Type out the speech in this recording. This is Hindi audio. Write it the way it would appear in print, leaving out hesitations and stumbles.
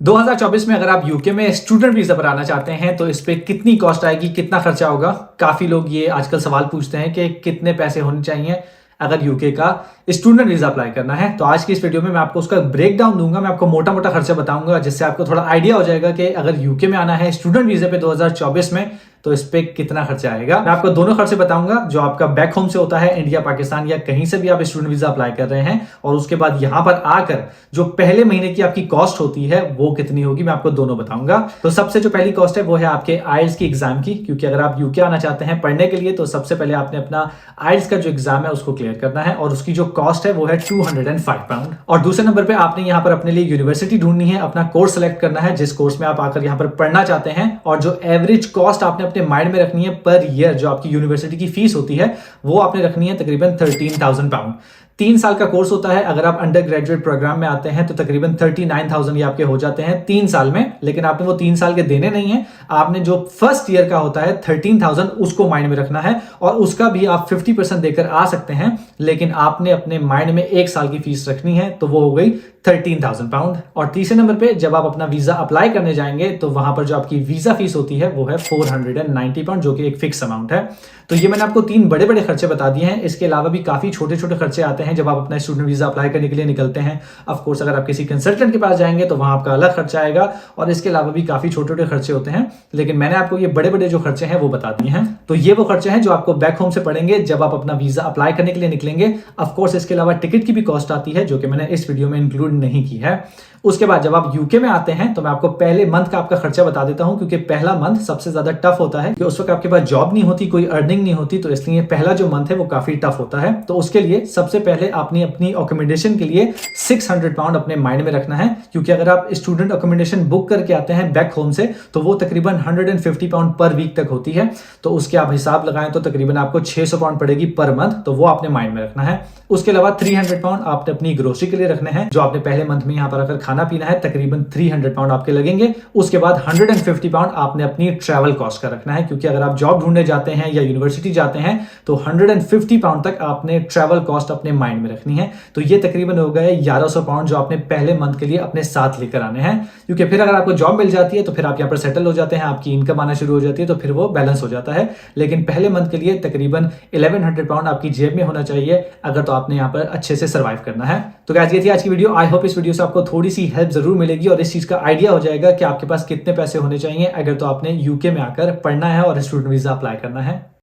2024 में अगर आप यूके में स्टूडेंट वीजा पर आना चाहते हैं तो इस पे कितनी कॉस्ट आएगी, कितना खर्चा होगा। काफी लोग ये आजकल सवाल पूछते हैं कि कितने पैसे होने चाहिए अगर यूके का स्टूडेंट वीजा अप्लाई करना है। तो आज की इस वीडियो में मैं आपको उसका ब्रेक डाउन दूंगा, मैं आपको मोटा मोटा खर्चा बताऊंगा, जिससे आपको थोड़ा आइडिया हो जाएगा कि अगर यूके में आना है स्टूडेंट वीजा पे 2024 में तो इस पे कितना खर्चा आएगा। मैं आपको दोनों खर्चे बताऊंगा, जो आपका बैक होम से होता है, इंडिया, पाकिस्तान या कहीं से भी आप स्टूडेंट वीजा अप्लाई कर रहे हैं, और उसके बाद यहां पर आकर जो पहले महीने की आपकी कॉस्ट होती है वो कितनी होगी, मैं आपको दोनों बताऊंगा। तो सबसे जो पहली कॉस्ट है वो है आपके आइल्स की एग्जाम की, क्योंकि अगर आप यूके आना चाहते हैं पढ़ने के लिए तो सबसे पहले आपने अपना आइल्स का जो एग्जाम है उसको क्लियर करना है, और उसकी जो कॉस्ट है वो है 205 पाउंड। और दूसरे नंबर पे आपने यहाँ पर अपने लिए यूनिवर्सिटी ढूंढनी है, अपना कोर्स सेलेक्ट करना है जिस कोर्स में आप आकर यहाँ पर पढ़ना चाहते हैं, और जो एवरेज कॉस्ट आपने अपने माइंड में रखनी है पर ईयर, जो आपकी यूनिवर्सिटी की फीस होती है वो आपने रखनी है तकरीबन 13,000 पाउंड। 3 साल का कोर्स होता है। अगर आप अंडर ग्रेजुएट प्रोग्राम में आते हैं तो तकरीबन 39,000 ये आपके हो जाते हैं 3 साल में, लेकिन आपने वो 3 साल के देने नहीं है। आपने जो फर्स्ट ईयर का होता है 13,000 उसको माइंड में रखना है, और उसका भी आप 50% देकर आ सकते हैं, लेकिन आपने अपने माइंड में 1 साल की फीस रखनी है, तो वो हो गई 13,000 पाउंड। और तीसरे नंबर पे जब आप अपना वीजा अप्लाई करने जाएंगे तो वहां पर जो आपकी वीजा फीस होती है वो है 490 पाउंड, जो कि एक फिक्स अमाउंट है। तो ये मैंने आपको 3 बड़े बड़े खर्चे बता दिए हैं। इसके अलावा भी काफी छोटे छोटे खर्चे आते हैं जब आप अपना स्टूडेंट वीजा अप्लाई करने के लिए निकलते हैं। ऑफ कोर्स अगर आप किसी कंसल्टेंट के पास जाएंगे तो वहां आपका अलग खर्चा आएगा, और इसके अलावा भी काफी छोटे छोटे खर्चे होते हैं, लेकिन मैंने आपको ये बड़े बड़े जो खर्चे हैं वो बता दिए हैं। तो ये वो खर्चे हैं जो आपको बैक होम से पड़ेंगे जब आप अपना वीजा अप्लाई करने के लिए निकलेंगे। ऑफ कोर्स इसके अलावा टिकट की भी कॉस्ट आती है, जो कि मैंने इस वीडियो में इंक्लूड नहीं की है। उसके बाद जब आप यूके में आते हैं तो मैं आपको पहले मंथ का आपका खर्चा बता देता हूं, क्योंकि पहला मंथ सबसे ज्यादा टफ होता है, कि उस वक्त आपके पास जॉब नहीं होती, कोई अर्निंग नहीं होती, तो इसलिए पहला जो मंथ है वो काफी टफ होता है। तो उसके लिए सबसे पहले आपने अपनी अकोमोडेशन के लिए 600 पाउंड अपने माइंड में रखना है, क्योंकि अगर आप स्टूडेंट अकोमोडेशन बुक करके आते हैं बैक होम से तो वो तकरीबन 150 पाउंड पर वीक तक होती है। तो उसके आप हिसाब लगाएं तो तकरीबन आपको 600 पाउंड पड़ेगी पर मंथ, तो वो आपने माइंड में रखना है। उसके अलावा 300 पाउंड आपने अपनी ग्रोसरी के लिए रखने हैं, जो आपने पहले मंथ में यहाँ पर आकर खाना पीना है, तकरीबन 300 पाउंड आपके लगेंगे। उसके बाद 150 पाउंड आपने अपनी ट्रैवल कॉस्ट का रखना है, क्योंकि अगर आप जॉब ढूंढने जाते हैं या यूनिवर्सिटी जाते हैं तो 150 पाउंड तक आपने ट्रैवल कॉस्ट अपने माइंड में रखनी है। तो ये तकरीबन हो गए 1100 पाउंड जो आपने पहले मंथ के लिए अपने साथ लेकर आने हैं, क्योंकि फिर अगर आपको जॉब मिल जाती है तो फिर आप यहाँ पर सेटल हो जाते हैं, आपकी इनकम आना शुरू हो जाती है, तो फिर वो बैलेंस हो जाता है। लेकिन पहले मंथ के लिए तकरीबन 1100 पाउंड आपकी जेब में होना चाहिए, अगर तो आपने यहाँ पर अच्छे से सर्वाइव करना है। तो गाइस ये थी आज की वीडियो। आई होप इस वीडियो से आपको थोड़ी सी हेल्प जरूर मिलेगी और इस चीज का आइडिया हो जाएगा कि आपके पास कितने पैसे होने चाहिए अगर तो आपने यूके में आकर पढ़ना है और स्टूडेंट वीजा अप्लाई करना है।